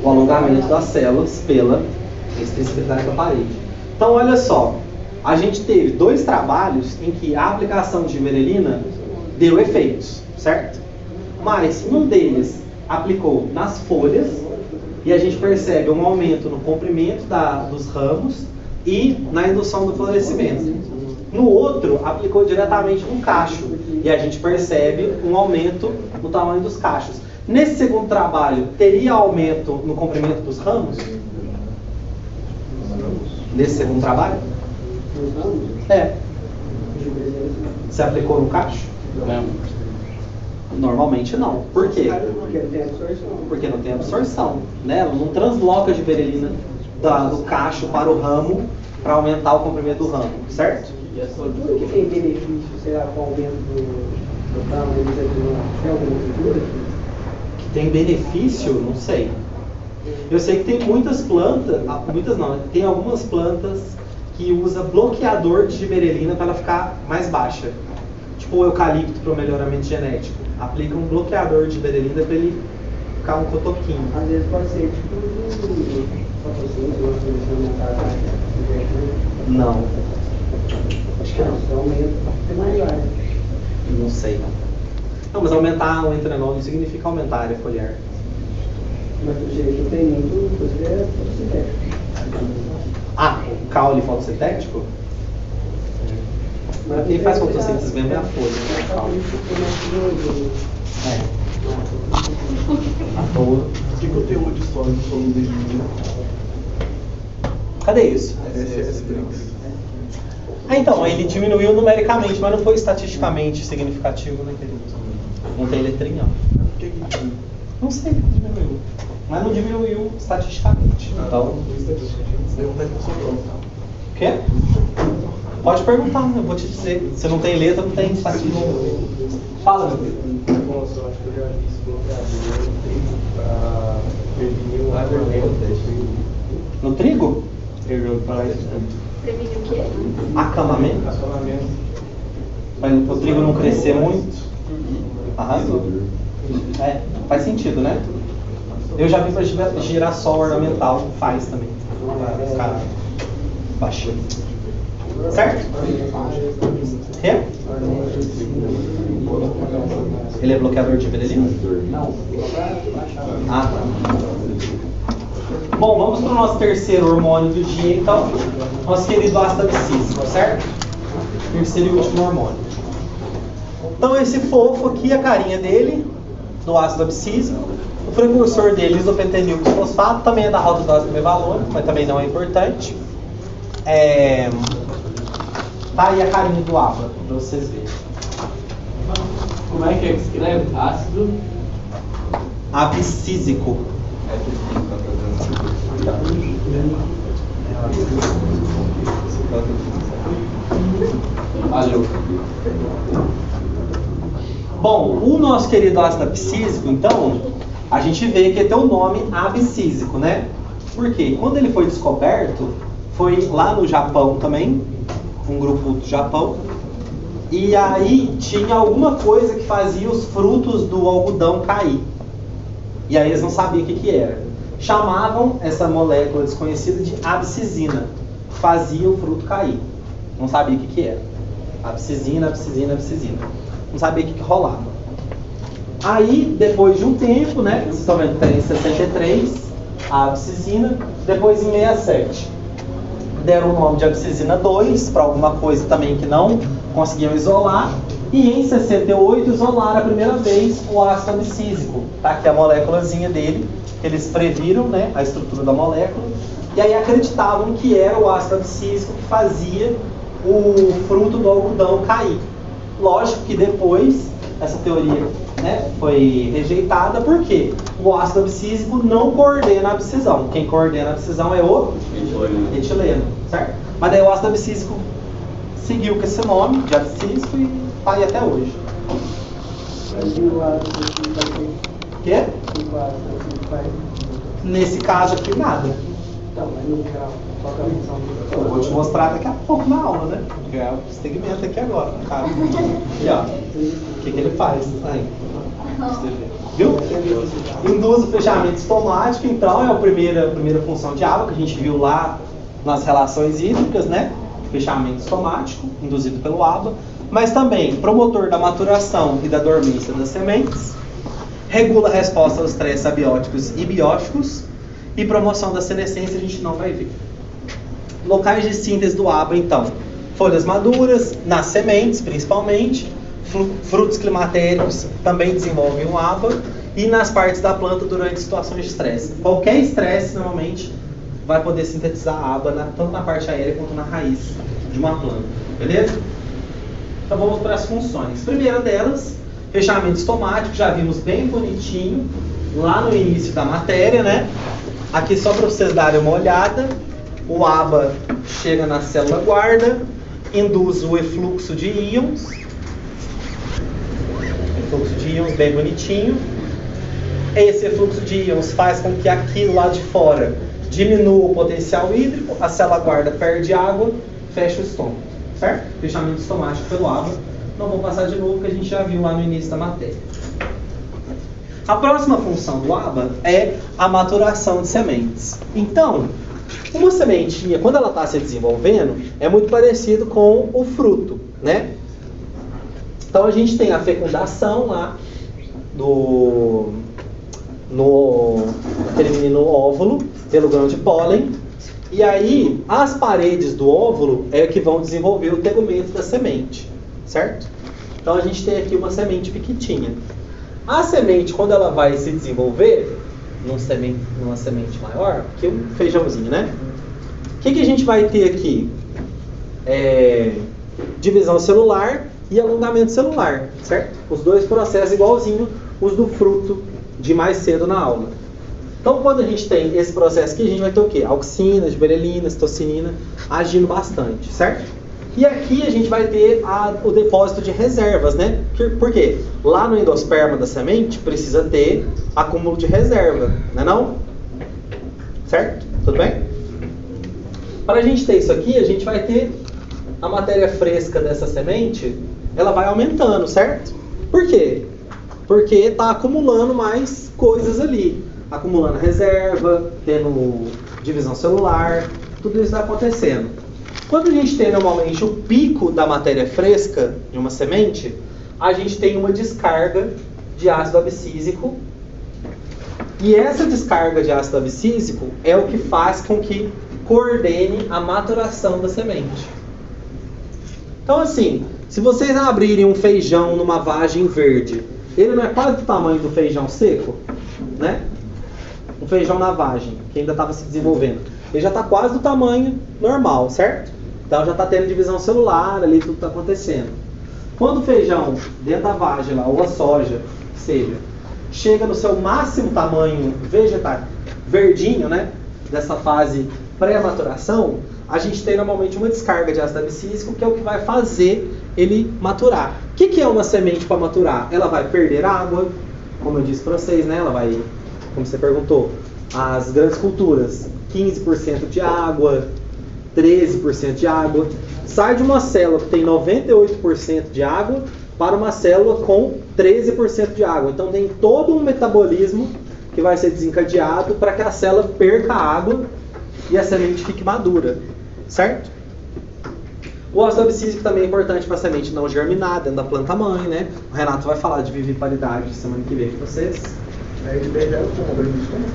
O alongamento das células pela extensibilidade da parede. Então, olha só, a gente teve 2 trabalhos em que a aplicação de giberelina deu efeitos, certo? Mas um deles aplicou nas folhas e a gente percebe um aumento no comprimento dos ramos e na indução do florescimento. No outro, aplicou diretamente no cacho e a gente percebe um aumento no tamanho dos cachos. Nesse segundo trabalho, teria aumento no comprimento dos ramos? Nesse segundo trabalho? É. Você aplicou no cacho? Não. Normalmente não. Por quê? Porque não tem absorção, né? Ela não transloca a giberelina do cacho para o ramo para aumentar o comprimento do ramo, certo? Tudo que tem benefício, será com o aumento do tamanho da agricultura? Que tem benefício? Não sei. Eu sei que tem muitas plantas, muitas não, tem algumas plantas que usa bloqueador de giberelina para ela ficar mais baixa. Tipo o eucalipto para o melhoramento genético. Aplica um bloqueador de giberelina para ele ficar um cotoquinho. Às vezes pode ser tipo Não. Acho que não. Então aumenta é maior. Não sei. Não, mas aumentar o entrenol não significa aumentar a área foliar. Mas do jeito que tem muito, você é fotossintético. Ah, o caule fotossintético? Mas quem faz fotossíntese mesmo é a folha, né? O caule. É. À toa. O que eu tenho de sólido soluble de milho? Cadê isso? Então, ele diminuiu numericamente, mas não foi estatisticamente significativo, né, querido? Não tem letrinha. Por que diminuiu? Não sei que diminuiu. Mas não diminuiu estatisticamente. Então. O quê? Pode perguntar, eu vou te dizer. Se não tem letra, não tem estatística. Fala, meu filho. Eu acho que eu já vi esse bloqueador para prevenir o agronegócio. No trigo? Previne o quê? Acamamento? Para o trigo não crescer muito? Arrasou. É, faz sentido, né? Eu já vi para girassol ornamental, faz também. Para ficar baixinho. Certo? Quê? Ele é bloqueador de giberelina? Não. Ah, tá. Bom, vamos para o nosso terceiro hormônio do dia, então. Nosso querido ácido abscísico, certo? Terceiro e último hormônio. Então, esse fofo aqui, a carinha dele, do ácido abscísico. O precursor dele, isopentenilfosfato, também é da alta dose do mevalônico, mas também não é importante. Tá aí a carinha do ABA, para vocês verem. Como é que escreve? Ácido? Abscísico. Valeu. Bom, o nosso querido ácido abscísico, então, a gente vê que tem o nome abscísico, né? Porque quando ele foi descoberto, foi lá no Japão também, um grupo do Japão, e aí tinha alguma coisa que fazia os frutos do algodão cair. E aí eles não sabiam o que era. Chamavam essa molécula desconhecida de abscisina, que fazia o fruto cair. Não sabia o que era. Abscisina, abscisina, abscisina. Não sabia o que rolava. Aí, depois de um tempo, né, vocês estão vendo que tem em 63, a abscisina, depois em 67. Deram o nome de abscisina 2 para alguma coisa também que não conseguiam isolar. E em 68 isolaram a primeira vez o ácido abscísico. Tá aqui a moléculazinha dele, que eles previram, né, a estrutura da molécula. E aí acreditavam que era o ácido abscísico que fazia o fruto do algodão cair. Lógico que depois essa teoria, né, foi rejeitada porque o ácido abscísico não coordena a abscisão. Quem coordena a abscisão é o etileno, certo? Mas daí o ácido abscísico seguiu com esse nome de abscísico e está aí até hoje. Quê? Nesse caso aqui, nada. Então, mas no geral, qual que é a função do... Eu vou te mostrar daqui a pouco na aula, né? Porque é o segmento aqui agora, cara. Aqui, ó. O que ele faz? Aí. Viu? Induz o fechamento estomático, então é a primeira função de água que a gente viu lá nas relações hídricas, né? Fechamento estomático, induzido pelo ABA, mas também promotor da maturação e da dormência das sementes, regula a resposta aos estresses abióticos e bióticos e promoção da senescência a gente não vai ver. Locais de síntese do ABA, então, folhas maduras, nas sementes principalmente, frutos climatéricos também desenvolvem o ABA e nas partes da planta durante situações de estresse. Qualquer estresse, normalmente, vai poder sintetizar a ABA, tanto na parte aérea quanto na raiz de uma planta. Beleza? Então vamos para as funções. Primeira delas, fechamento estomático, já vimos bem bonitinho lá no início da matéria, né? Aqui só para vocês darem uma olhada, o ABA chega na célula guarda, induz o efluxo de íons, efluxo de íons bem bonitinho. Esse efluxo de íons faz com que aquilo lá de fora diminua o potencial hídrico, a célula guarda perde água, fecha o estômago, certo? Fechamento estomático pelo ABA. Não vou passar de novo, que a gente já viu lá no início da matéria. A próxima função do ABA é a maturação de sementes. Então, uma sementinha, quando ela está se desenvolvendo, é muito parecido com o fruto, né? Então a gente tem a fecundação lá naquele menino óvulo, pelo grão de pólen, e aí as paredes do óvulo é que vão desenvolver o tegumento da semente, certo? Então a gente tem aqui uma semente pequitinha. A semente, quando ela vai se desenvolver, numa semente maior, que é um feijãozinho, né? O que a gente vai ter aqui? Divisão celular e alongamento celular, certo? Os dois processos igualzinho os do fruto de mais cedo na aula. Então, quando a gente tem esse processo aqui, a gente vai ter o quê? Auxina, giberelina, citocinina agindo bastante, certo? E aqui a gente vai ter o depósito de reservas, né? Por quê? Lá no endosperma da semente precisa ter acúmulo de reserva, não é não? Certo? Tudo bem? Para a gente ter isso aqui, a gente vai ter a matéria fresca dessa semente, ela vai aumentando, certo? Por quê? Porque está acumulando mais coisas ali. Acumulando reserva, tendo divisão celular, tudo isso está acontecendo. Quando a gente tem normalmente o pico da matéria fresca de uma semente, a gente tem uma descarga de ácido abscísico. E essa descarga de ácido abscísico é o que faz com que coordene a maturação da semente. Então assim, se vocês abrirem um feijão numa vagem verde, ele não é quase do tamanho do feijão seco, né? Um feijão na vagem, que ainda estava se desenvolvendo. Ele já está quase do tamanho normal, certo? Então já está tendo divisão celular ali, tudo está acontecendo. Quando o feijão, dentro da vagem lá, ou a soja, seja, chega no seu máximo tamanho vegetal, verdinho, né? Dessa fase pré-maturação, a gente tem normalmente uma descarga de ácido abscísico, que é o que vai fazer ele maturar. O que é uma semente para maturar? Ela vai perder água, como eu disse para vocês, né? Ela vai, como você perguntou, as grandes culturas, 15% de água, 13% de água. Sai de uma célula que tem 98% de água para uma célula com 13% de água. Então tem todo um metabolismo que vai ser desencadeado para que a célula perca água e a semente fique madura, certo? O ácido abscísico também é importante para a semente não germinar dentro da planta mãe, né? O Renato vai falar de viviparidade semana que vem com vocês. Aí ele perde água como abrindo o estômago?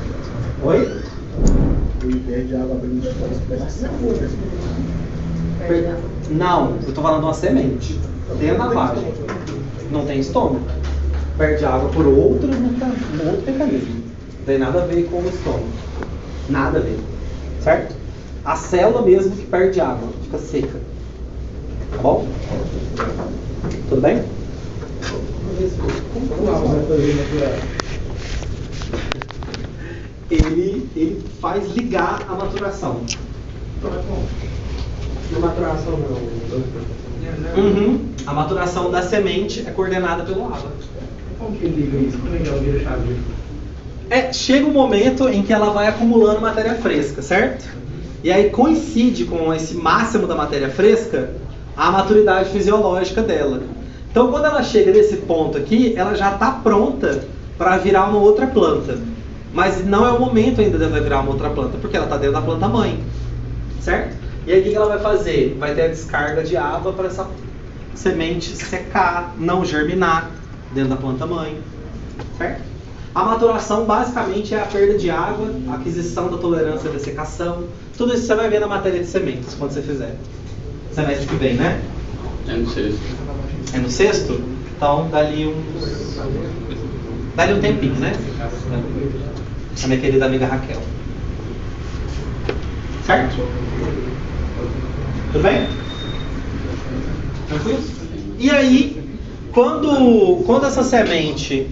Oi? Ele perde água abrindo o estômago, parece que se afoga. Não, eu estou falando de uma semente. Dentro da vagem. Não tem estômago. Perde água por outro mecanismo. Não tem nada a ver com o estômago. Nada a ver. Certo? A célula mesmo que perde água, fica seca. Tá bom? Tudo bem? Como o água vai fazer maturar? Ele faz ligar a maturação. Na maturação não. Uhum. A maturação da semente é coordenada pelo ABA. Como que ele liga isso? Como é que ela vira chave? Chega um momento em que ela vai acumulando matéria fresca, certo? E aí coincide com esse máximo da matéria fresca a maturidade fisiológica dela. Então, quando ela chega nesse ponto aqui, ela já está pronta para virar uma outra planta. Mas não é o momento ainda dela virar uma outra planta, porque ela está dentro da planta mãe, certo? E aí o que ela vai fazer? Vai ter a descarga de água para essa semente secar, não germinar dentro da planta mãe, certo? A maturação basicamente é a perda de água, a aquisição da tolerância à dessecação. Tudo isso você vai ver na matéria de sementes quando você fizer. Semestre que vem, né? É no sexto. É no sexto? Então dali um tempinho, né? A minha querida amiga Raquel. Certo? Tudo bem? Tranquilo? E aí, quando essa semente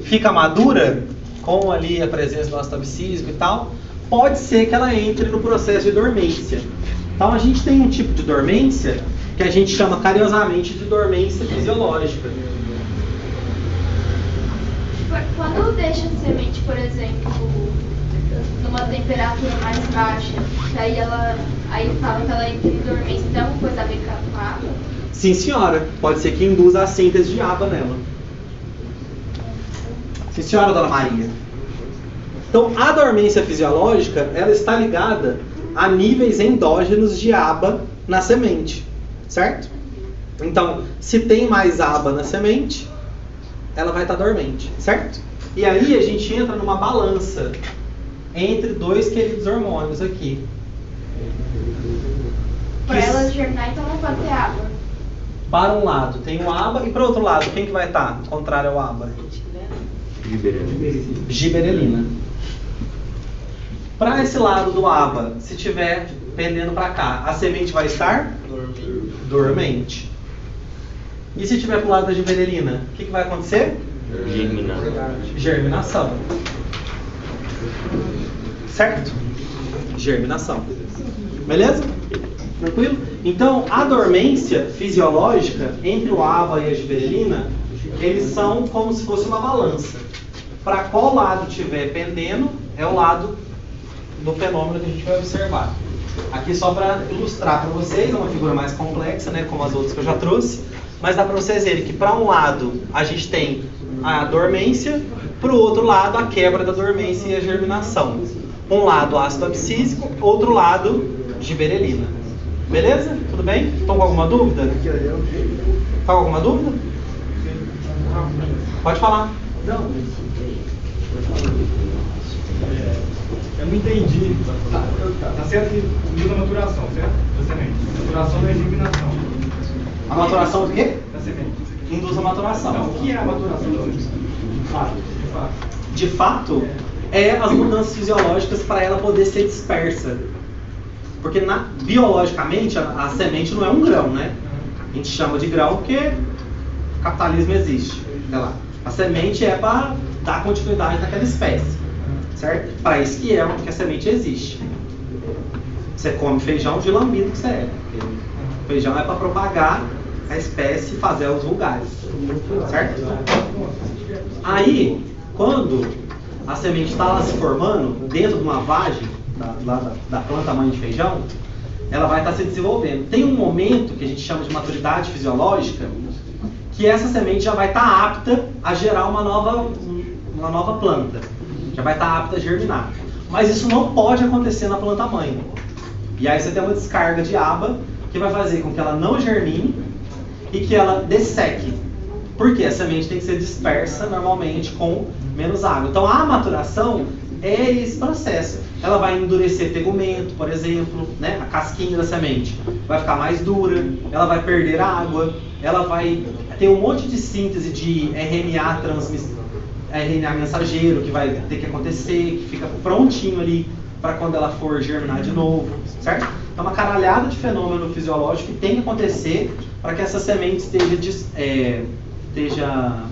fica madura, com ali a presença do ácido abscísico e tal, pode ser que ela entre no processo de dormência. Então a gente tem um tipo de dormência que a gente chama carinhosamente de dormência fisiológica. Quando deixa a semente, por exemplo, numa temperatura mais baixa, aí fala que ela entra em dormência, tem alguma coisa a ver com a água? Sim, senhora. Pode ser que induza a síntese de água nela. Sim, senhora, dona Maria. Então, a dormência fisiológica, ela está ligada a níveis endógenos de ABA na semente, certo? Então, se tem mais ABA na semente, ela vai estar dormente, certo? E aí a gente entra numa balança entre dois queridos hormônios aqui. Para ela germinar, então não pode ter água. Para um lado tem o ABA e para o outro lado, quem que vai estar contrário ao ABA? Giberelina. Para esse lado do ABA, se tiver pendendo para cá, a semente vai estar dormente. E se tiver para o lado da giberelina, o que vai acontecer? Germinação. Certo? Germinação. Beleza? Tranquilo? Então, a dormência fisiológica entre o ABA e a giberelina, eles são como se fosse uma balança. Para qual lado estiver pendendo, é o lado do fenômeno que a gente vai observar. Aqui só para ilustrar para vocês, é uma figura mais complexa, né, como as outras que eu já trouxe, mas dá para vocês verem que para um lado a gente tem a dormência, para o outro lado a quebra da dormência e a germinação. Um lado ácido abscísico, outro lado giberelina. Beleza? Tudo bem? Estão com alguma dúvida? Tá com alguma dúvida? Pode falar. Não. Eu não entendi. Tá certo que usa a maturação, certo? Da semente. Maturação não é germinação. A maturação do quê? Da semente. Induz a maturação. Não, o que é a maturação da semente? De fato. De fato, é as mudanças fisiológicas para ela poder ser dispersa. Porque biologicamente a semente não é um grão, né? A gente chama de grão porque o capitalismo existe. Sei lá. A semente é para dar continuidade naquela espécie, certo? Para isso que a semente existe. Você come feijão de lambido que você é. Feijão é para propagar a espécie e fazer os vulgares, certo? Aí, quando a semente está lá se formando dentro de uma vagem da planta mãe de feijão, ela vai estar se desenvolvendo. Tem um momento que a gente chama de maturidade fisiológica, que essa semente já vai estar apta a gerar uma nova planta. Já vai estar apta a germinar. Mas isso não pode acontecer na planta mãe. E aí você tem uma descarga de ABA que vai fazer com que ela não germine e que ela desseque. Porque a semente tem que ser dispersa normalmente com menos água. Então a maturação é esse processo. Ela vai endurecer tegumento, por exemplo, né? A casquinha da semente vai ficar mais dura, ela vai perder água, ela vai ter um monte de síntese de RNA RNA mensageiro que vai ter que acontecer, que fica prontinho ali para quando ela for germinar de novo, certo? É uma caralhada de fenômeno fisiológico que tem que acontecer para que essa semente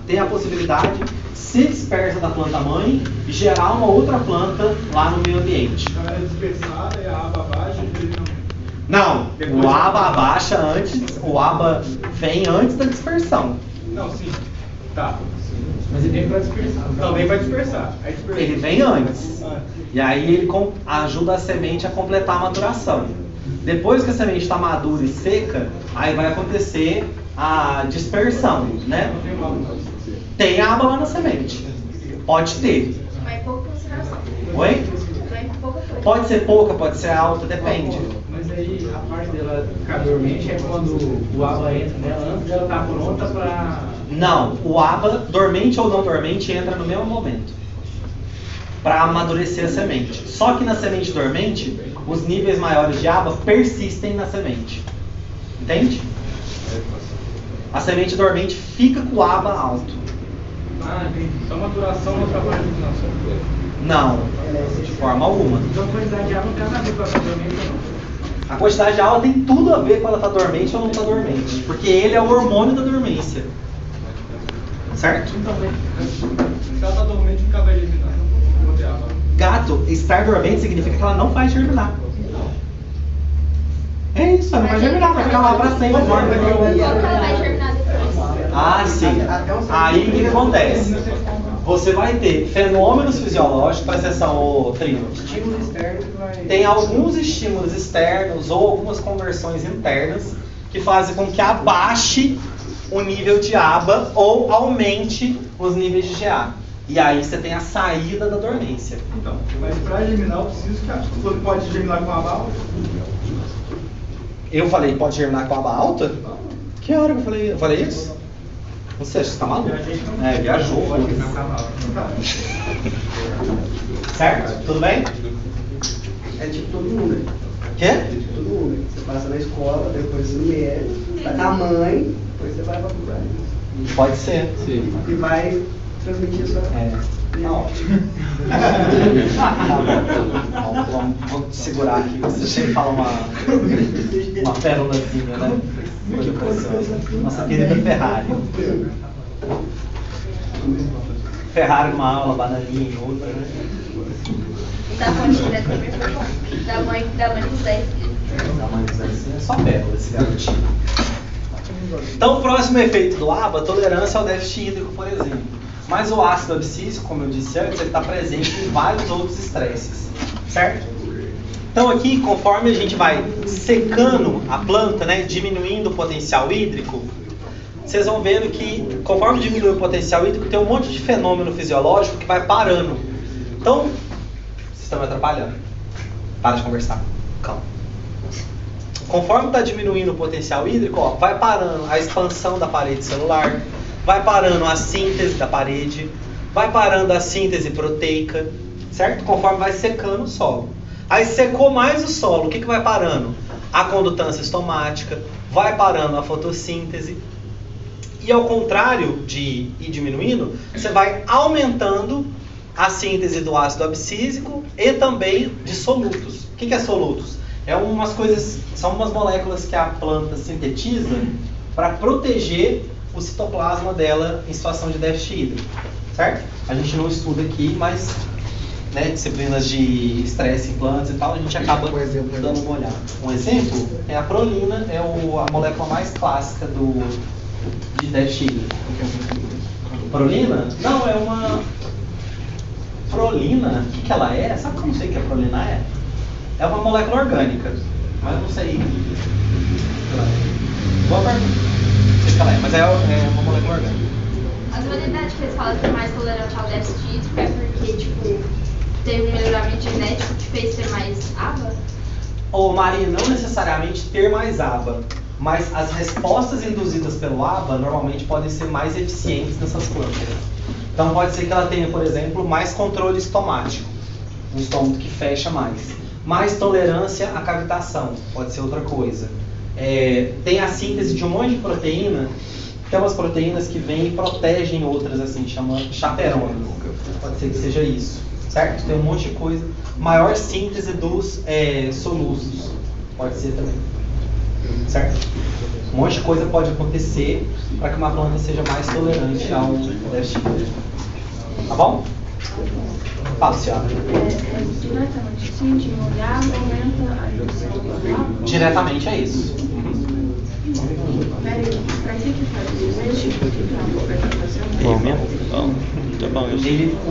tenha a possibilidade de ser dispersa da planta mãe e gerar uma outra planta lá no meio ambiente. Então ela é dispersada e a aba baixa não, o ABA abaixa antes, o ABA vem antes da dispersão. Não, sim. Tá. Mas ele vem para dispersar. Não, vem para dispersar. Ele vem antes. E aí ele ajuda a semente a completar a maturação. Depois que a semente está madura e seca, aí vai acontecer a dispersão, né? Tem aba lá na semente. Pode ter. Mas pouca consideração. Oi? Mas pouca coisa. Pode ser pouca, pode ser alta, depende. Mas aí a parte dela ficar dormente é quando o aba entra nela antes dela estar pronta para. Não, o aba, dormente ou não dormente, entra no mesmo momento para amadurecer a semente. Só que na semente dormente, os níveis maiores de aba persistem na semente. Entende? A semente dormente fica com o aba alto. Ah, entendi. Então maturação não atrapalha a germinação. Não, de forma alguma. Então a quantidade de água não tem nada a ver com a dormência, não. A quantidade de água tem tudo a ver com ela estar dormente ou não estar dormente. Porque ele é o hormônio da dormência. Certo? Então, se ela está dormente, nunca vai germinar. Não vou ter água. Gato, estar dormente significa que ela não vai germinar. É isso, ela não vai germinar, vai ficar lá pra sempre. Qual que ela vai germinar depois? Ah, sim. Aí o que acontece? Você vai ter fenômenos fisiológicos, presta atenção, ô Trino. Estímulo externo que vai... Tem alguns estímulos externos ou algumas conversões internas que fazem com que abaixe o nível de aba ou aumente os níveis de GA. E aí você tem a saída da dormência. Então, mas para germinar, eu preciso que você pode germinar com a bala. Eu falei, pode germinar com aba alta? Que hora que eu falei? Eu falei isso? Não sei, acho que você tá maluco. É, viajou. Pode germinar com a bala. Certo? Tudo bem? É tipo todo mundo, né? Quê? É tipo todo mundo, né? Você passa na escola, depois você vai com a mãe, depois você vai pra faculdade. Pode ser. Sim. E vai transmitir sua... É. Tá ótimo. Vamos segurar aqui. Você sempre fala uma pérolazinha, né? Que preciosa. Nossa querida Ferrari. Ferrari uma aula, bananinha em outra, né? Da fonte direta também foi bom. Da mãe dos 10 filhos. Da mãe dos 10 é só pérola esse garotinho. Então, o próximo efeito do ABA, tolerância ao déficit hídrico, por exemplo. Mas o ácido abscísico, como eu disse antes, ele está presente em vários outros estresses, certo? Então aqui, conforme a gente vai secando a planta, né, diminuindo o potencial hídrico, vocês vão vendo que, conforme diminui o potencial hídrico, tem um monte de fenômeno fisiológico que vai parando. Então, vocês estão me atrapalhando. Para de conversar. Calma. Conforme está diminuindo o potencial hídrico, ó, vai parando a expansão da parede celular, vai parando a síntese da parede, vai parando a síntese proteica, certo? Conforme vai secando o solo. Aí secou mais o solo, o que vai parando? A condutância estomática, vai parando a fotossíntese. E ao contrário de ir diminuindo, você vai aumentando a síntese do ácido abscísico e também de solutos. O que é solutos? São umas moléculas que a planta sintetiza para proteger o citoplasma dela em situação de déficit hídrico, certo? A gente não estuda aqui, mas disciplinas de estresse em plantas e tal, a gente acaba dando uma olhada. Um exemplo é a prolina, é a molécula mais clássica de déficit hídrico. Prolina? Não, é uma... Prolina? O que ela é? Sabe como eu sei que a prolina é? É uma molécula orgânica, mas eu não sei. Boa pergunta. Não sei o que ela é, mas é uma molécula orgânica. As modalidades que eles falam que é mais tolerante ao déficit hídrico é porque, teve um melhoramento genético que fez ter mais aba? Ô Maria, não necessariamente ter mais aba, mas as respostas induzidas pelo aba normalmente podem ser mais eficientes nessas plantas. Então pode ser que ela tenha, por exemplo, mais controle estomático, um estômago que fecha mais tolerância à cavitação, pode ser outra coisa. Tem a síntese de um monte de proteína, tem umas proteínas que vêm e protegem outras, assim, chama chaperonas. Pode ser que seja isso, certo? Tem um monte de coisa. Maior síntese dos soluços, pode ser também, certo? Um monte de coisa pode acontecer para que uma planta seja mais tolerante ao déficit hídrico. Tá bom? Fala, senhora. Diretamente, se molhar, aumenta a indução do água? Diretamente é isso. Peraí, pra que faz isso? Esse tipo de água vai estar fazendo?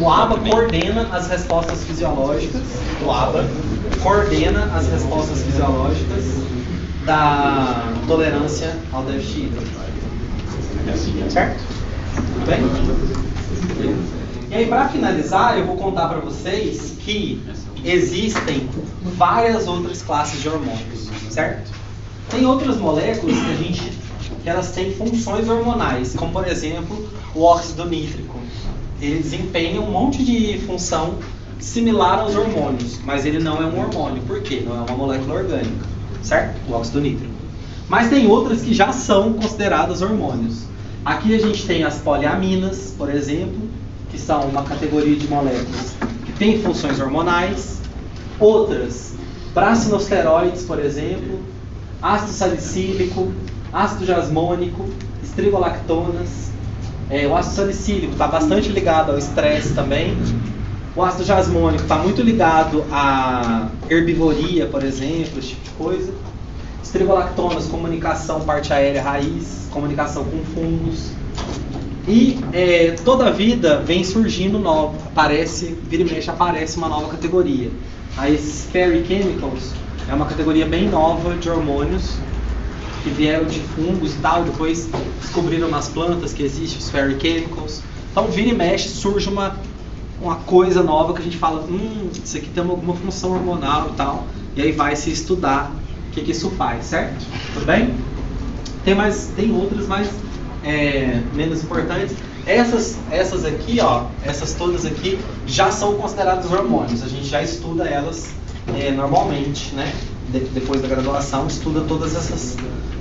O ABA coordena as respostas fisiológicas. O ABA coordena as respostas fisiológicas da tolerância ao déficit hídrico. Certo? Tudo bem? E aí, para finalizar, eu vou contar para vocês que existem várias outras classes de hormônios, certo? Tem outras moléculas que elas têm funções hormonais, como por exemplo o óxido nítrico. Ele desempenha um monte de função similar aos hormônios, mas ele não é um hormônio. Por quê? Não é uma molécula orgânica, certo? O óxido nítrico. Mas tem outras que já são consideradas hormônios. Aqui a gente tem as poliaminas, por exemplo, que são uma categoria de moléculas que têm funções hormonais. Outras, brasinosteroides, por exemplo, ácido salicílico, ácido jasmônico, estrigolactonas. O ácido salicílico está bastante ligado ao estresse também. O ácido jasmônico está muito ligado à herbivoria, por exemplo, esse tipo de coisa. Estrigolactonas, comunicação parte aérea raiz, comunicação com fungos. E toda a vida vem surgindo nova, vira e mexe aparece uma nova categoria. Aí esses ferrochemicals é uma categoria bem nova de hormônios que vieram de fungos e tal, depois descobriram nas plantas que existem os ferrochemicals. Então vira e mexe surge uma coisa nova que a gente fala, isso aqui tem alguma função hormonal e tal, e aí vai se estudar o que isso faz, certo? Tudo bem? Tem outras, mas menos importantes. Essas aqui, ó, essas todas aqui já são consideradas hormônios. A gente já estuda elas normalmente, né? Depois da graduação, estuda todas essas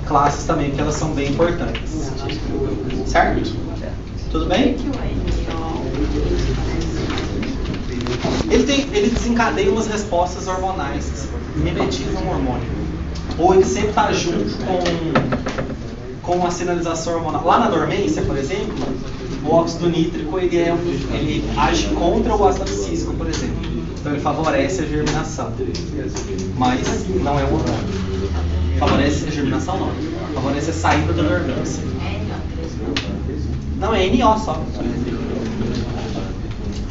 classes também, porque elas são bem importantes. Certo? Tudo bem? Ele desencadeia umas respostas hormonais que mimetizam o hormônio. Ou ele sempre está junto com a sinalização hormonal. Lá na dormência, por exemplo, o óxido nítrico ele age contra o ácido abscísico, por exemplo. Então ele favorece a germinação, mas não é um hormônio. Favorece a germinação não, favorece a saída da dormência. Não, é NO só.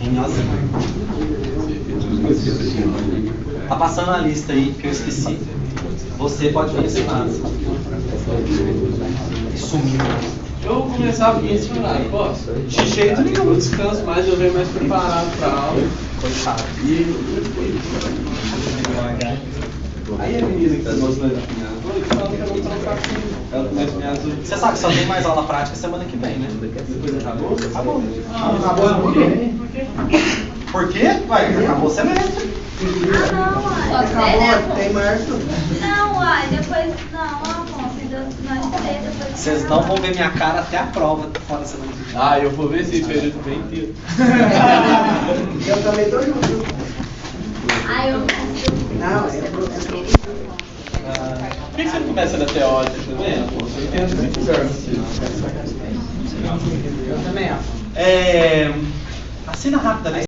NOzinho. Tá passando a lista aí que eu esqueci. Você pode mencionar. Sumiu. Eu vou começar a mencionar, posso? De jeito nenhum. Eu descanso mais, eu venho mais preparado para a aula. Coitado. Aí a menina que está mostrando as minhas Você sabe que só tem mais aula prática semana que vem, né? Depois acabou? Acabou. Acabou ano que vem. Por quê? Acabou o semestre. Não, uai. Acabou, tem março. Não, uai, depois. Não, Afonso, nós três depois. Vocês não vão ver minha cara até a prova fora da semana que vem. Ah, eu vou ver esse período bem inteiro. Eu também tô junto. Ai, eu não consigo. Não, Por que você não começa na teórica também, Afonso? Eu entendo muito melhor você. eu também acho. Assina rapidamente.